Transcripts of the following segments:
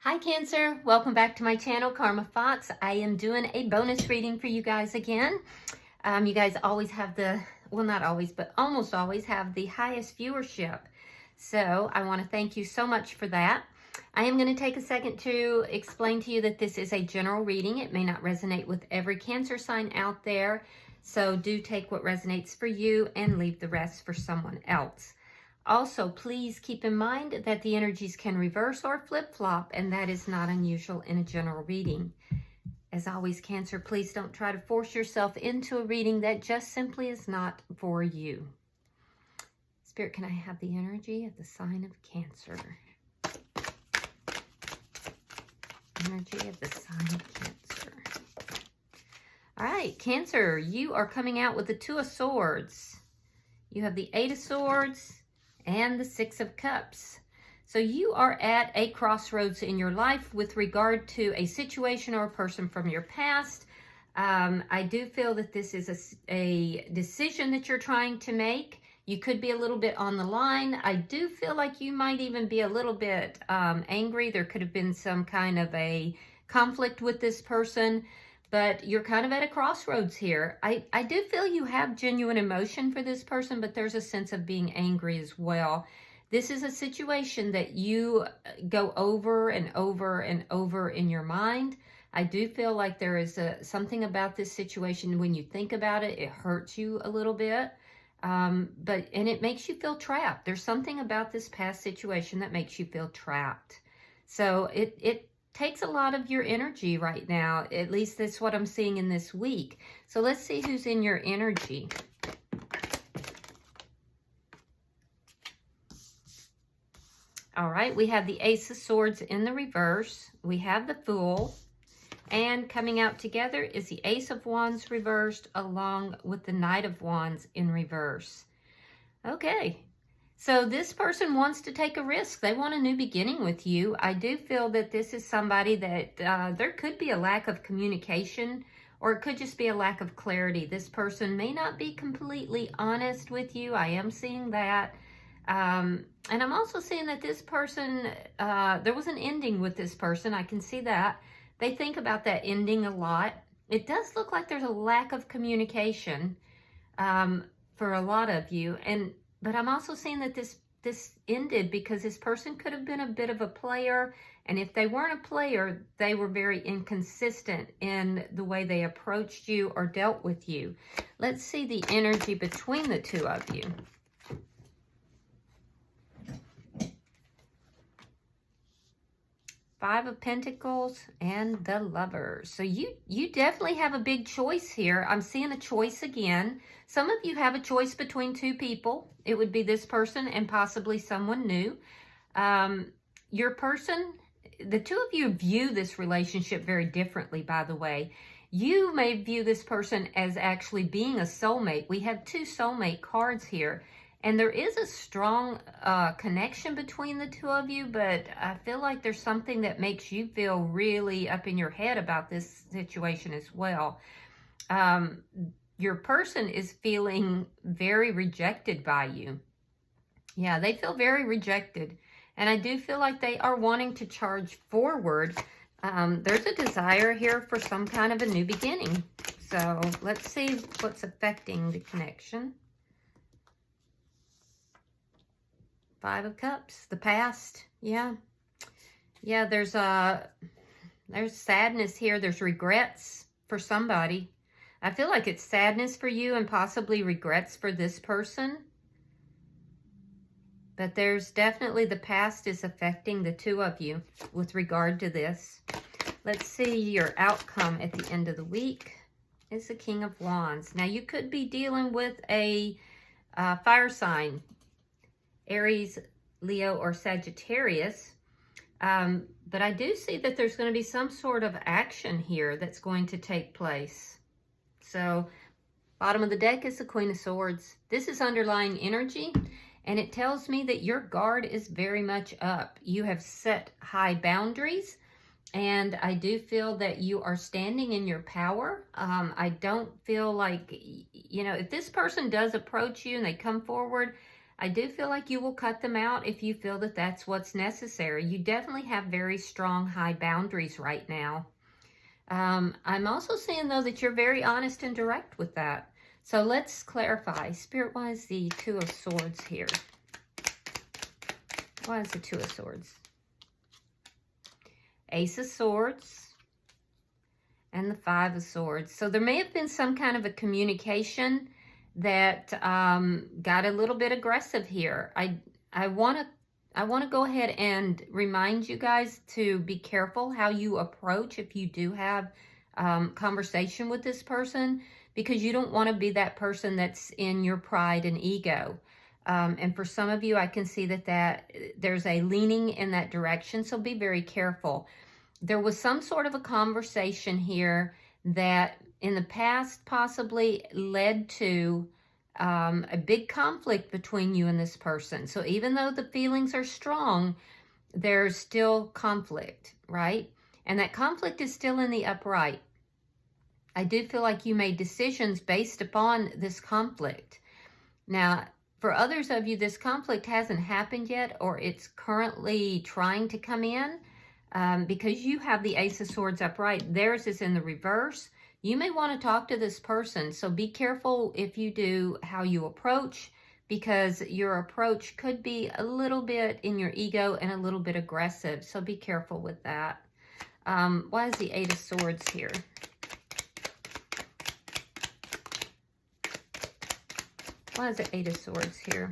Hi Cancer, welcome back to my channel, Karma Fox. I am doing a bonus reading for you guys again. You guys always have the, well not always, but almost always have the highest viewership. So I want to thank you so much for that. I am going to take a second to explain to you that this is a general reading. It may not resonate with every Cancer sign out there. So do take what resonates for you and leave the rest for someone else. Also, please keep in mind that the energies can reverse or flip-flop, and that is not unusual in a general reading. As always, Cancer, please don't try to force yourself into a reading that just simply is not for you. Spirit, can I have the energy of the sign of Cancer? Energy of the sign of Cancer. All right, Cancer, you are coming out with the Two of Swords. You have the Eight of Swords and the Six of Cups. So you are at a crossroads in your life with regard to a situation or a person from your past. I do feel that this is a decision that you're trying to make. You could be a little bit on the line. I do feel like you might even be a little bit angry. There could have been some kind of a conflict with this person, but you're kind of at a crossroads here. I do feel you have genuine emotion for this person, but there's a sense of being angry as well. This is a situation that you go over and over and over in your mind. I do feel like there is something about this situation, when you think about it, it hurts you a little bit. And it makes you feel trapped. There's something about this past situation that makes you feel trapped. So it takes a lot of your energy right now. At least that's what I'm seeing in this week. So let's see who's in your energy. All right, we have the Ace of Swords in the reverse. We have the Fool. And coming out together is the Ace of Wands reversed along with the Knight of Wands in reverse. Okay. So this person wants to take a risk. They want a new beginning with you. I do feel that this is somebody that there could be a lack of communication, or it could just be a lack of clarity. This person may not be completely honest with you. I am seeing that. And I'm also seeing that this person, there was an ending with this person. I can see that. They think about that ending a lot. It does look like there's a lack of communication for a lot of you. But I'm also seeing that this ended because this person could have been a bit of a player. And if they weren't a player, they were very inconsistent in the way they approached you or dealt with you. Let's see the energy between the two of you. Five of Pentacles and the Lovers. So you definitely have a big choice here. I'm seeing a choice again. Some of you have a choice between two people. It would be this person and possibly someone new. Your person, the two of you view this relationship very differently, by the way. You may view this person as actually being a soulmate. We have two soulmate cards here. And there is a strong connection between the two of you, but I feel like there's something that makes you feel really up in your head about this situation as well. Your person is feeling very rejected by you. Yeah, they feel very rejected. And I do feel like they are wanting to charge forward. There's a desire here for some kind of a new beginning. So let's see what's affecting the connection. Five of Cups, the past. Yeah, there's sadness here. There's regrets for somebody. I feel like it's sadness for you and possibly regrets for this person. But there's definitely, the past is affecting the two of you with regard to this. Let's see your outcome at the end of the week. It's the King of Wands. Now, you could be dealing with a fire sign, Aries, Leo, or Sagittarius. But I do see that there's going to be some sort of action here that's going to take place. So, bottom of the deck is the Queen of Swords. This is underlying energy, and it tells me that your guard is very much up. You have set high boundaries, and I do feel that you are standing in your power. I don't feel like, if this person does approach you and they come forward, I do feel like you will cut them out if you feel that that's what's necessary. You definitely have very strong, high boundaries right now. I'm also seeing, though, that you're very honest and direct with that. So let's clarify. Spirit, why is the Two of Swords here? Why is the Two of Swords? Ace of Swords and the Five of Swords. So there may have been some kind of a communication that got a little bit aggressive here. I want to go ahead and remind you guys to be careful how you approach if you do have conversation with this person, because you don't want to be that person that's in your pride and ego. And for some of you, I can see that there's a leaning in that direction, so be very careful. There was some sort of a conversation here that in the past possibly led to a big conflict between you and this person. So even though the feelings are strong, there's still conflict, right? And that conflict is still in the upright. I do feel like you made decisions based upon this conflict. Now, for others of you, this conflict hasn't happened yet, or it's currently trying to come in. Because you have the Ace of Swords upright, theirs is in the reverse. You may want to talk to this person, so be careful if you do how you approach, because your approach could be a little bit in your ego and a little bit aggressive, so be careful with that. Why is the Eight of Swords here? Why is the Eight of Swords here?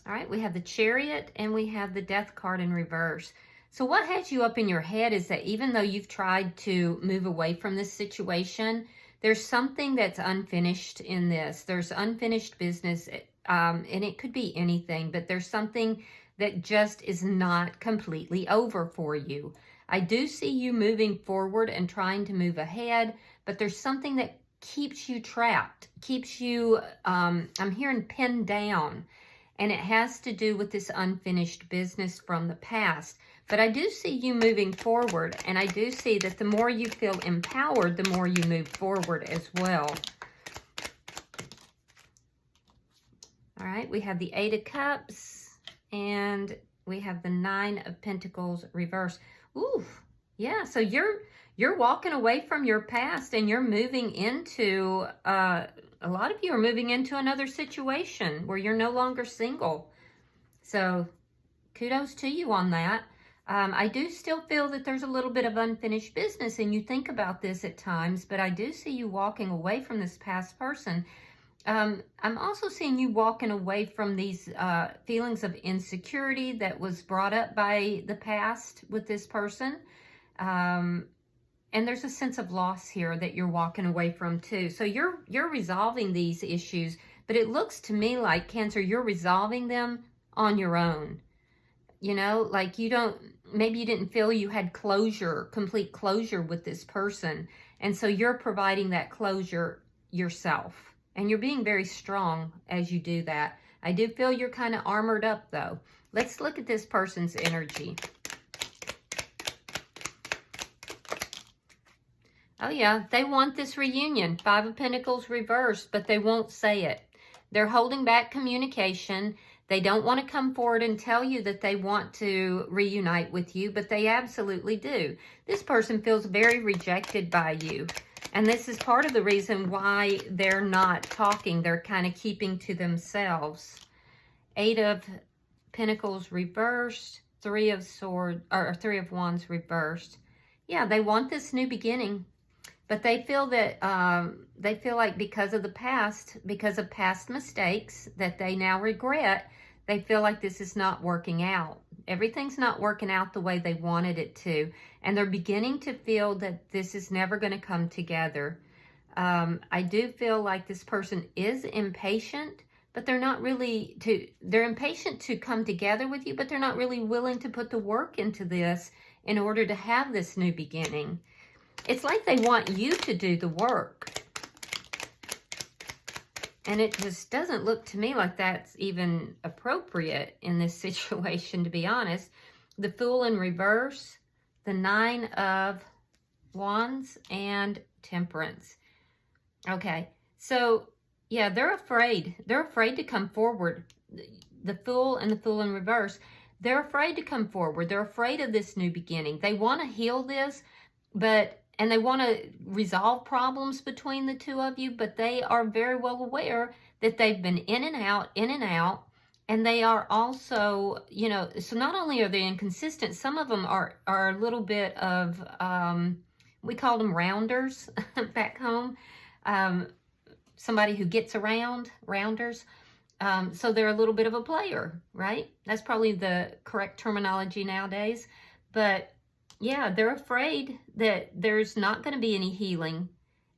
All right, we have the Chariot and we have the Death card in reverse. So what has you up in your head is that even though you've tried to move away from this situation, there's something that's unfinished in this. There's unfinished business, and it could be anything, but there's something that just is not completely over for you. I do see you moving forward and trying to move ahead, but there's something that keeps you trapped, keeps you, I'm hearing pinned down. And it has to do with this unfinished business from the past. But I do see you moving forward, and I do see that the more you feel empowered, the more you move forward as well. All right, we have the Eight of Cups, and we have the Nine of Pentacles reverse. Ooh, yeah, so you're walking away from your past, and you're moving into... a lot of you are moving into another situation where you're no longer single. So kudos to you on that. I do still feel that there's a little bit of unfinished business, and you think about this at times, but I do see you walking away from this past person. I'm also seeing you walking away from these feelings of insecurity that was brought up by the past with this person. And there's a sense of loss here that you're walking away from too. So you're resolving these issues, but it looks to me like, Cancer, you're resolving them on your own. You know, like maybe you didn't feel you had closure, complete closure with this person. And so you're providing that closure yourself. And you're being very strong as you do that. I do feel you're kind of armored up though. Let's look at this person's energy. Oh yeah, they want this reunion. Five of Pentacles reversed, but they won't say it. They're holding back communication. They don't want to come forward and tell you that they want to reunite with you, but they absolutely do. This person feels very rejected by you. And this is part of the reason why they're not talking. They're kind of keeping to themselves. Eight of Pentacles reversed. Three of Wands reversed. Yeah, they want this new beginning. But they feel that, they feel like because of past mistakes that they now regret, they feel like this is not working out. Everything's not working out the way they wanted it to. And they're beginning to feel that this is never going to come together. I do feel like this person is impatient, but they're not really they're impatient to come together with you, but they're not really willing to put the work into this in order to have this new beginning. It's like they want you to do the work. And it just doesn't look to me like that's even appropriate in this situation, to be honest. The Fool in reverse, the Nine of Wands, and Temperance. Okay. So, yeah, they're afraid. They're afraid to come forward. The Fool and the Fool in reverse. They're afraid to come forward. They're afraid of this new beginning. They want to heal this, and they want to resolve problems between the two of you, but they are very well aware that they've been in and out, and they are also, so not only are they inconsistent, some of them are a little bit of, we call them rounders back home, somebody who gets around, rounders. So they're a little bit of a player, right? That's probably the correct terminology nowadays. But yeah, they're afraid that there's not going to be any healing.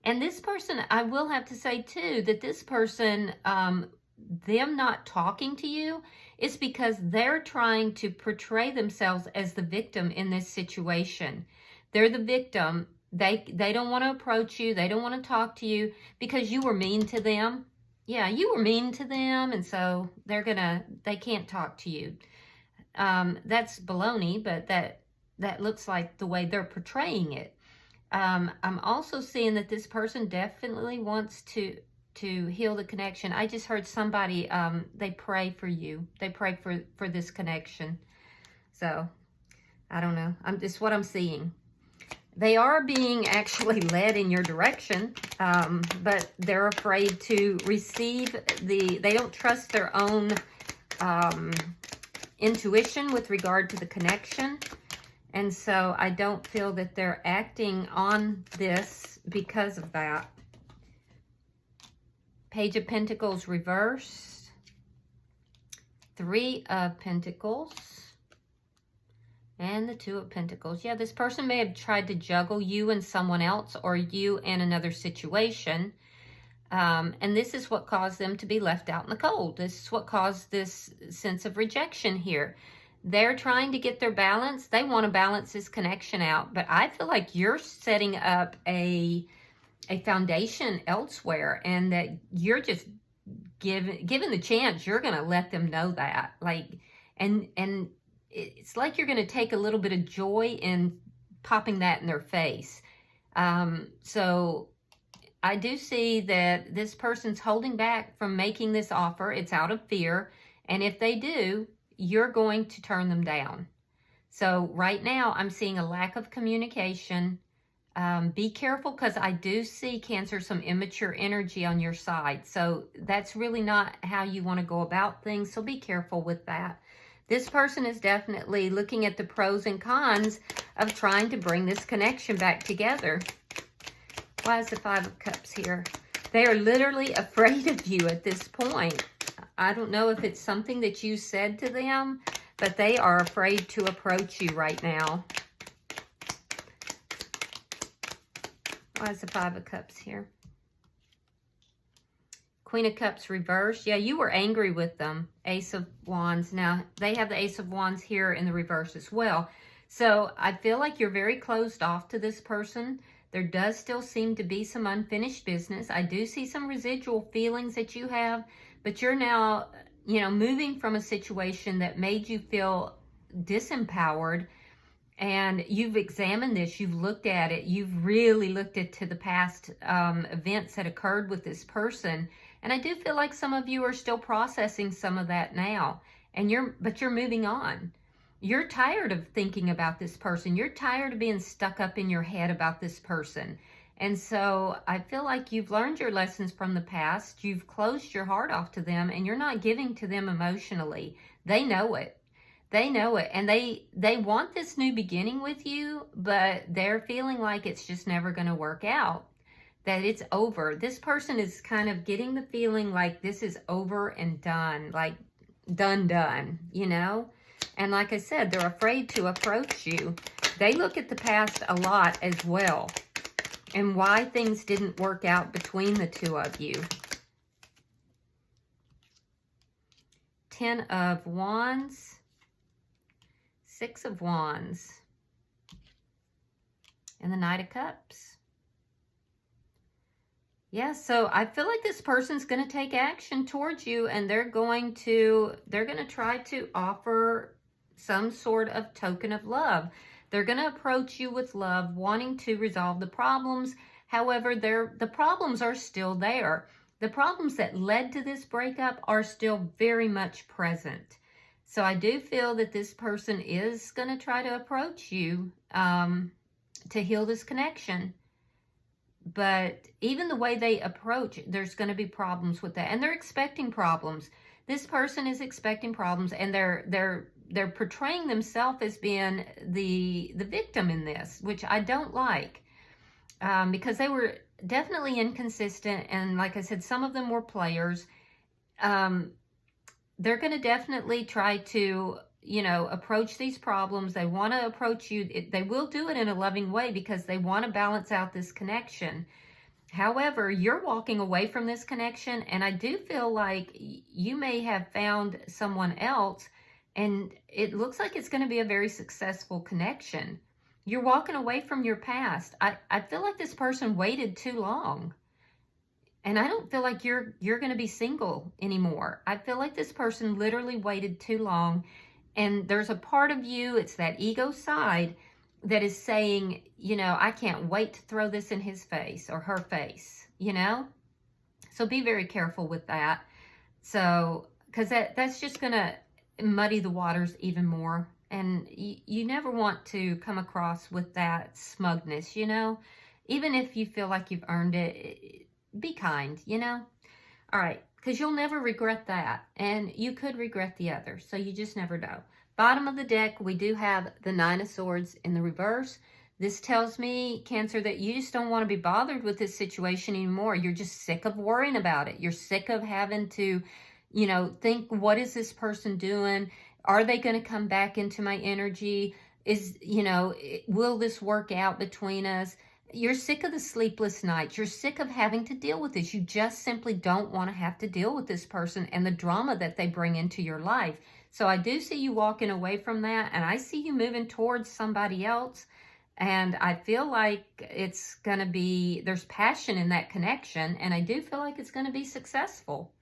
And this person, I will have to say too, that this person, them not talking to you is because they're trying to portray themselves as the victim in this situation. They're the victim. They don't want to approach you. They don't want to talk to you because you were mean to them. Yeah, you were mean to them, and so they can't talk to you. That's baloney, but that looks like the way they're portraying it. I'm also seeing that this person definitely wants to heal the connection. I just heard somebody, they pray for you. They pray for this connection. So, I don't know. It's what I'm seeing. They are being actually led in your direction, but they're afraid to receive they don't trust their own intuition with regard to the connection. And so I don't feel that they're acting on this because of that. Page of Pentacles reversed. 3 of Pentacles. And the 2 of Pentacles. Yeah, this person may have tried to juggle you and someone else or you and another situation. And this is what caused them to be left out in the cold. This is what caused this sense of rejection here. They're trying to get their balance. They want to balance this connection out. But I feel like you're setting up a foundation elsewhere, and that you're just given the chance, you're going to let them know that. And it's like you're going to take a little bit of joy in popping that in their face. So I do see that this person's holding back from making this offer. It's out of fear. And if they do, you're going to turn them down. So right now I'm seeing a lack of communication. Be careful, because I do see, Cancer, some immature energy on your side. So that's really not how you want to go about things. So be careful with that. This person is definitely looking at the pros and cons of trying to bring this connection back together. Why is the 5 of Cups here? They are literally afraid of you at this point. I don't know if it's something that you said to them, but they are afraid to approach you right now. Why is the 5 of Cups here? Queen of Cups reversed. Yeah, you were angry with them. Ace of Wands. Now, they have the Ace of Wands here in the reverse as well. So, I feel like you're very closed off to this person. There does still seem to be some unfinished business. I do see some residual feelings that you have, but you're now, moving from a situation that made you feel disempowered. And you've examined this, you've looked at it, you've really looked into the past events that occurred with this person. And I do feel like some of you are still processing some of that now. But you're moving on. You're tired of thinking about this person. You're tired of being stuck up in your head about this person. And so I feel like you've learned your lessons from the past. You've closed your heart off to them, and you're not giving to them emotionally. They know it. They know it, and they want this new beginning with you, but they're feeling like it's just never going to work out, that it's over. This person is kind of getting the feeling like this is over and done, like done, And like I said, they're afraid to approach you. They look at the past a lot as well, and why things didn't work out between the two of you. 10 of Wands. 6 of Wands, and the Knight of Cups. Yeah, so I feel like this person's going to take action towards you, and they're going to try to offer some sort of token of love. They're going to approach you with love, wanting to resolve the problems, However, the problems are still there. The problems that led to this breakup are still very much present. So I do feel that this person is going to try to approach you to heal this connection. But even the way they approach, there's going to be problems with that. And they're expecting problems. This person is expecting problems, and they're portraying themselves as being the victim in this, which I don't like, because they were definitely inconsistent. And like I said, some of them were players. They're going to definitely try to, approach these problems. They want to approach you. They will do it in a loving way because they want to balance out this connection. However, you're walking away from this connection, and I do feel like you may have found someone else, and it looks like it's going to be a very successful connection. You're walking away from your past. I feel like this person waited too long. And I don't feel like you're going to be single anymore. I feel like this person literally waited too long. And there's a part of you, it's that ego side, that is saying, I can't wait to throw this in his face or her face, So be very careful with that. So, because that's just going to muddy the waters even more. And you never want to come across with that smugness, Even if you feel like you've earned it, be kind, All right, because you'll never regret that. And you could regret the other, so you just never know. Bottom of the deck, we do have the Nine of Swords in the reverse. This tells me, Cancer, that you just don't want to be bothered with this situation anymore. You're just sick of worrying about it. You're sick of having to, think, what is this person doing? Are they going to come back into my energy? Will this work out between us? You're sick of the sleepless nights. You're sick of having to deal with this. You just simply don't want to have to deal with this person and the drama that they bring into your life. So I do see you walking away from that, and I see you moving towards somebody else. And I feel like it's going to be, there's passion in that connection, and I do feel like it's going to be successful.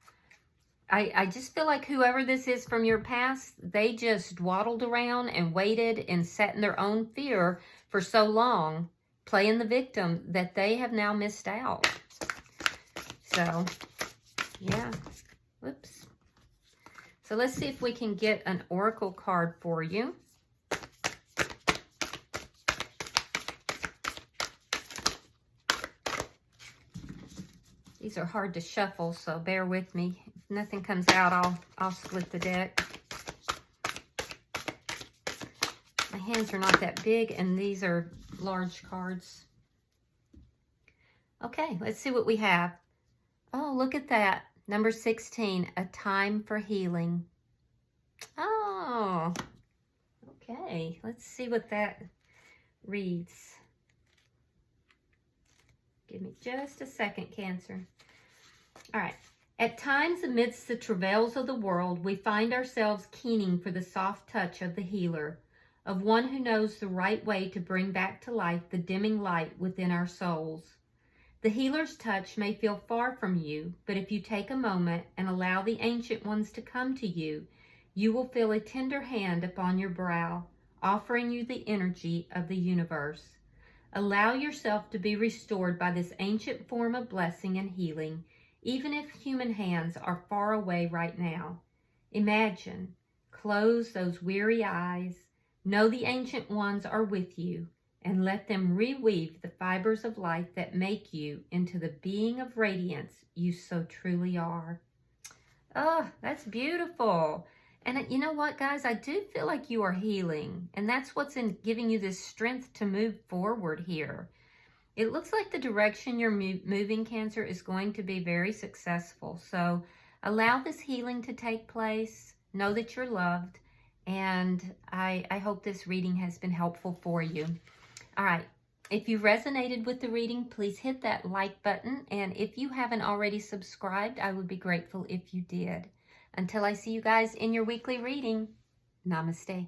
I just feel like whoever this is from your past, they just waddled around and waited and sat in their own fear for so long, playing the victim, that they have now missed out. So, yeah. Whoops. So let's see if we can get an oracle card for you. These are hard to shuffle, so bear with me. If nothing comes out, I'll split the deck. My hands are not that big, and these are large cards. Okay, let's see what we have. Oh, look at that. Number 16, a time for healing. Oh, okay. Let's see what that reads. Give me just a second, Cancer. All right. At times, amidst the travails of the world, we find ourselves keening for the soft touch of the healer, of one who knows the right way to bring back to life the dimming light within our souls. The healer's touch may feel far from you, but if you take a moment and allow the ancient ones to come to you, you will feel a tender hand upon your brow, offering you the energy of the universe. Allow yourself to be restored by this ancient form of blessing and healing, even if human hands are far away right now. Imagine, close those weary eyes, know the ancient ones are with you, and let them reweave the fibers of light that make you into the being of radiance you so truly are. Oh, that's beautiful. And you know what, guys? I do feel like you are healing, and that's what's in giving you this strength to move forward here. It looks like the direction you're moving, Cancer, is going to be very successful. So allow this healing to take place. Know that you're loved, and I hope this reading has been helpful for you. All right, if you resonated with the reading, please hit that like button. And if you haven't already subscribed, I would be grateful if you did. Until I see you guys in your weekly reading, namaste.